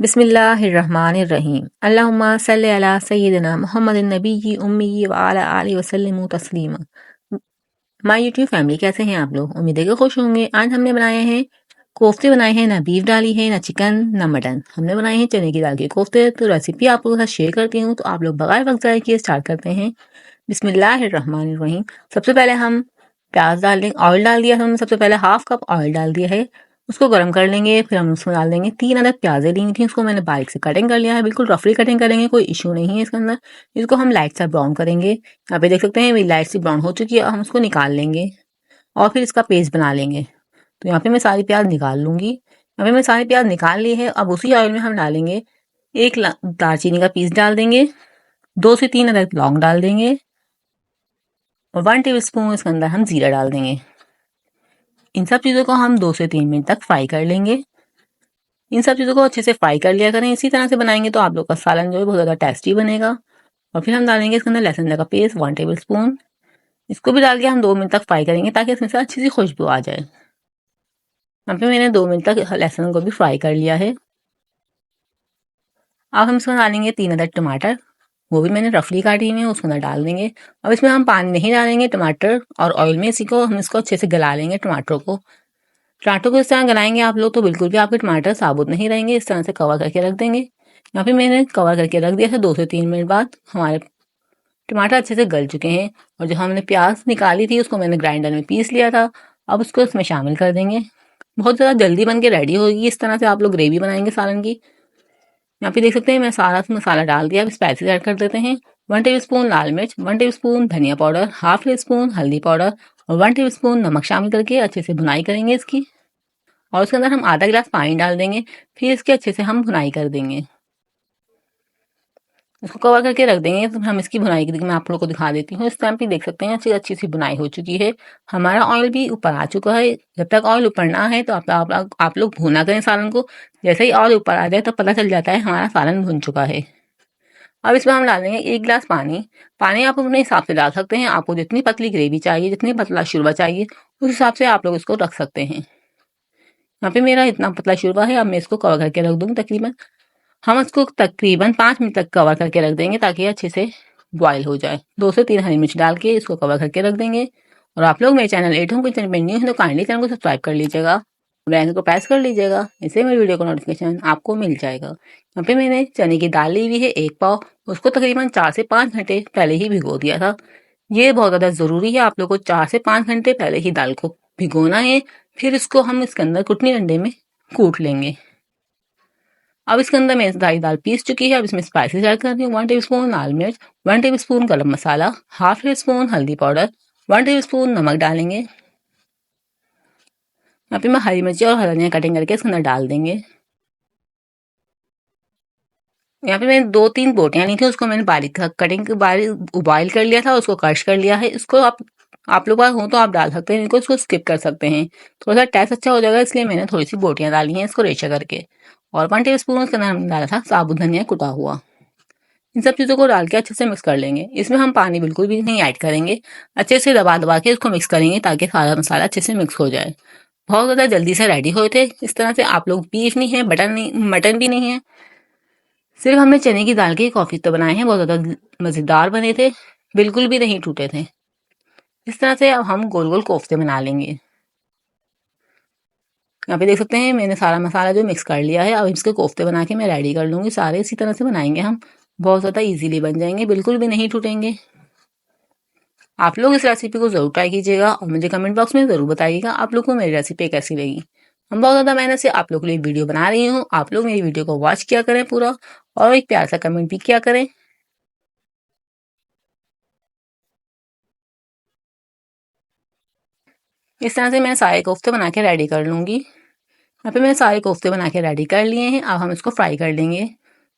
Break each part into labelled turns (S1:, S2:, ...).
S1: बिस्मिल्लाहिर्रहमानिर्रहीम अल्लाहुम्मा सल्लि अला सय्यिदिना मुहम्मदिन नबिय्यि उम्मी व अला आलिहि वसल्लिमु तस्लीमा। माय यूट्यूब फैमिली, कैसे हैं आप लोग? उम्मीद है कि खुश होंगे। आज हमने बनाए हैं कोफ्ते, बनाए हैं, ना बीफ डाली है, ना चिकन, ना मटन। हमने बनाए हैं चने की दाल के कोफ्ते। तो रेसिपी आप लोगों के साथ शेयर करती हूँ। तो आप लोग बगैर वक्त ज़ाया किए स्टार्ट करते हैं। बिस्मिल्लाहिर्रहमानिर्रहीम। सबसे पहले हम प्याज डाल देंगे। ऑयल डाल दिया हमने, सबसे पहले हाफ कप ऑयल डाल दिया है। उसको गर्म कर लेंगे। फिर हम उसमें डाल देंगे 3 अदद प्याज़ें ली थी, उसको मैंने बारीक से कटिंग कर लिया है। बिल्कुल रफली कटिंग करेंगे, कोई इशू नहीं है इसके अंदर। इसको हम लाइट सा ब्राउन करेंगे। यहाँ पे देख सकते हैं मेरी लाइट सी ब्राउन हो चुकी है। हम उसको निकाल लेंगे और फिर इसका पेस्ट बना लेंगे। तो यहाँ पे मैं सारी प्याज निकाल लूँगी। यहाँ पे मैं सारी प्याज निकाल ली है। अब उसी ऑयल में हम डालेंगे एक दालचीनी का पीस डाल देंगे, 2 से 3 अदद लौंग डाल देंगे और 1 टेबलस्पून इसके अंदर हम जीरा डाल देंगे। इन सब चीज़ों को हम 2 से 3 मिनट तक फ्राई कर लेंगे। इन सब चीज़ों को अच्छे से फ्राई कर लिया करें। इसी तरह से बनाएंगे तो आप लोग का सालन जो है बहुत ज़्यादा टेस्टी बनेगा। और फिर हम डालेंगे इसके अंदर लहसुन अदरक का पेस्ट 1 टेबलस्पून। इसको भी डाल के हम 2 मिनट तक फ्राई करेंगे ताकि इसमें से अच्छी सी खुशबू आ जाए। यहाँ पे मैंने 2 मिनट तक लहसुन को भी फ्राई कर लिया है। अब हम इसमें डालेंगे 3 अदद टमाटर, वो भी मैंने रफली काटी हुई है, उसके अंदर डाल देंगे। अब इसमें हम पानी नहीं डालेंगे, टमाटर और ऑयल में इसी को हम इसको अच्छे से गला लेंगे। टमाटर को इस तरह गलाएंगे आप लोग तो बिल्कुल भी आपके टमाटर साबुत नहीं रहेंगे। इस तरह से कवर करके रख देंगे। यहाँ पे मैंने कवर करके रख दिया था। 2 से 3 मिनट बाद हमारे टमाटर अच्छे से गल चुके हैं और जो हमने प्याज निकाली थी उसको मैंने ग्राइंडर में पीस लिया था। अब उसको इसमें शामिल कर देंगे। बहुत ज़्यादा जल्दी बन के रेडी होगी। इस तरह से आप लोग ग्रेवी बनाएंगे सालन की। यहाँ पे देख सकते हैं मैं सारा मसाला डाल दिया। अब स्पाइसेस ऐड कर देते हैं। 1 टेबलस्पून लाल मिर्च, 1 टेबलस्पून धनिया पाउडर, हाफ टी स्पून हल्दी पाउडर और 1 टेबलस्पून नमक शामिल करके अच्छे से भुनाई करेंगे इसकी। और उसके अंदर हम आधा गिलास पानी डाल देंगे। फिर इसके अच्छे से हम भुनाई कर देंगे। इसको कवर करके रख देंगे। तो हम इसकी भुनाई की मैं आप लोगों को दिखा देती हूँ। इस टाइम पे देख सकते हैं अच्छी सी भुनाई हो चुकी है। हमारा ऑयल भी ऊपर आ चुका है। जब तक ऑयल ऊपर ना है तो आप लोग भुना करें सालन को। जैसे ही ऑयल ऊपर आ जाए तो पता चल जाता है हमारा सालन भुन चुका है। अब इसमें हम डालेंगे 1 गिलास पानी। पानी आप अपने हिसाब से डाल सकते हैं। आपको जितनी पतली ग्रेवी चाहिए, जितनी पतला शोरबा चाहिए, उस हिसाब से आप लोग इसको रख सकते हैं। यहाँ पे मेरा इतना पतला शोरबा है। अब मैं इसको कवर करके रख दूँगी। हम इसको तकरीबन 5 मिनट तक कवर करके रख देंगे ताकि अच्छे से बॉयल हो जाए। 2 से 3 हरी मिर्च डाल के इसको कवर करके रख देंगे। और आप लोग मेरे चैनल एट होम किचन पे न्यू है तो काइंडली चैनल को सब्सक्राइब कर लीजिएगा, बेल को प्रेस कर लीजिएगा। इससे मेरी वीडियो का नोटिफिकेशन आपको मिल जाएगा। यहाँ पे मैंने चने की दाल ली हुई है 1 पाव। उसको तकरीबन 4 से 5 घंटे पहले ही भिगो दिया था। ये बहुत ज़्यादा ज़रूरी है। आप लोग को 4 से 5 घंटे पहले ही दाल को भिगोना है। फिर इसको हम इसके अंदर कुटनी डंडे में कूट लेंगे। अब इसके अंदर मैं सारी दाल पीस चुकी है। अब इसमें स्पाइसेस ऐड कर रही हूँ। 1 टेबलस्पून लाल मिर्च, 1 टेबलस्पून गरम मसाला, हाफ टी स्पून हल्दी पाउडर, 1 टेबलस्पून नमक डालेंगे। यहाँ पे मैं हरी मिर्ची और हरा धनिया कटिंग करके इसके अंदर डाल देंगे। यहाँ पे मैंने 2-3 बोटियाँ ली थी, उसको मैंने बारीक उबाइल कर लिया था, उसको क्रश कर लिया है। इसको आप लोग पास हो तो आप डाल सकते हैं, इनको इसको स्किप कर सकते हैं। थोड़ा सा टेस्ट अच्छा हो जाएगा इसलिए मैंने थोड़ी सी बोटियाँ डाली हैं इसको रेशा करके। और 1 टेबलस्पून उसके अंदर हमने डाला था साबुत धनिया कुटा हुआ। इन सब चीज़ों को डाल के अच्छे से मिक्स कर लेंगे। इसमें हम पानी बिल्कुल भी नहीं ऐड करेंगे। अच्छे से दबा दबा के इसको मिक्स करेंगे ताकि सारा मसाला अच्छे से मिक्स हो जाए। बहुत ज़्यादा जल्दी से रेडी हुए थे। इस तरह से आप लोग बीफ नहीं है, मटन भी नहीं है, सिर्फ हमने चने की दाल के कॉफ़ी तो बनाए हैं। बहुत ज़्यादा मज़ेदार बने थे, बिल्कुल भी नहीं टूटे थे। इस तरह से अब हम गोल गोल कोफ्ते बना लेंगे। यहाँ पे देख सकते हैं मैंने सारा मसाला जो मिक्स कर लिया है। अब इसके कोफ्ते बना के मैं रेडी कर लूँगी। सारे इसी तरह से बनाएंगे हम। बहुत ज़्यादा इजीली बन जाएंगे, बिल्कुल भी नहीं टूटेंगे। आप लोग इस रेसिपी को ज़रूर ट्राई कीजिएगा और मुझे कमेंट बॉक्स में ज़रूर बताइएगा आप लोग को मेरी रेसिपी कैसी लगी। हम बहुत ज़्यादा मेहनत से आप लोग के लिए वीडियो बना रही हूँ। आप लोग मेरी वीडियो को वॉच किया करें पूरा और एक प्यार सा कमेंट भी किया करें। इस तरह से मैं सारे कोफ्ते बना के रेडी कर लूँगी। यहाँ पे मैंने सारे कोफ्ते बना के रेडी कर लिए हैं। अब हम इसको फ्राई कर लेंगे।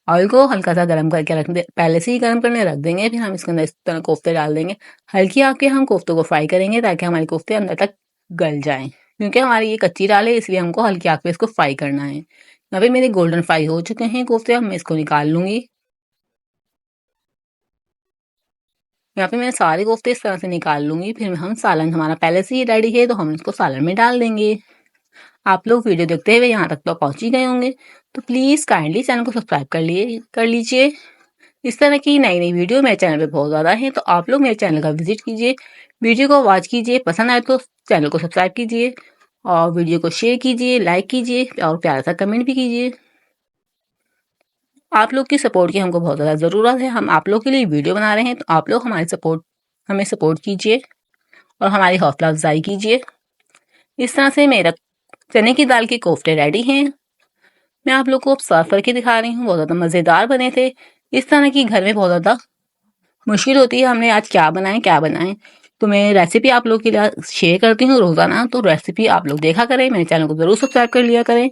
S1: ऑयल को हल्का सा गर्म करके रख दे, पहले से ही गर्म करने रख देंगे। फिर हम इसके अंदर इस तरह कोफ्ते डाल देंगे। हल्की आग पे हम कोफ्तों को फ्राई करेंगे ताकि हमारे कोफ्ते अंदर तक गल जाएं। क्योंकि हमारी ये कच्ची दाल है इसलिए हमको हल्की आग पे इसको फ्राई करना है। यहाँ पे मेरे गोल्डन फ्राई हो चुके हैं कोफ्ते। अब मैं इसको निकाल लूँगी। यहाँ पे मैं सारे कोफ्ते इस तरह से निकाल लूँगी। फिर हम सालन हमारा पहले से ही रेडी है तो हम इसको सालन में डाल देंगे। आप लोग वीडियो देखते हुए यहाँ तक तो पहुँच ही गए होंगे। तो प्लीज़ काइंडली चैनल को सब्सक्राइब कर लीजिए। इस तरह की नई वीडियो मेरे चैनल पे बहुत ज़्यादा हैं, तो आप लोग मेरे चैनल का विजिट कीजिए, वीडियो को वॉच कीजिए, पसंद आए तो चैनल को सब्सक्राइब कीजिए और वीडियो को शेयर कीजिए, लाइक कीजिए और प्यारा सा कमेंट भी कीजिए। आप लोग की सपोर्ट की हमको बहुत ज़्यादा ज़रूरत है। हम आप लोग के लिए वीडियो बना रहे हैं, तो आप लोग हमें सपोर्ट कीजिए और हमारी हौसला अफजाई कीजिए। इस तरह से मेरा चने की दाल के कोफ्ते रेडी हैं। मैं आप लोग को अब सर्व करके दिखा रही हूँ। बहुत ज़्यादा मज़ेदार बने थे। इस तरह की घर में बहुत ज़्यादा मुश्किल होती है, हमने आज क्या बनाएं। तो मैं रेसिपी आप लोग के लिए शेयर करती हूँ रोज़ाना, तो रेसिपी आप लोग देखा करें, मेरे चैनल को ज़रूर सब्सक्राइब कर लिया करें,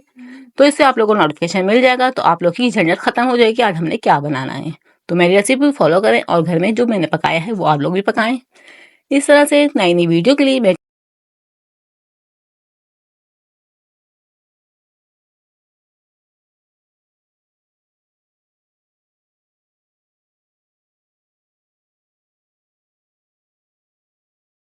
S1: तो इससे आप लोगों को नोटिफिकेशन मिल जाएगा, तो आप लोग की झंझट खत्म हो जाएगी आज हमने क्या बनाना है। तो मेरी रेसिपी फॉलो करें और घर में जो मैंने पकाया है वो आप लोग भी पकाएं। इस तरह से नई वीडियो के लिए मैं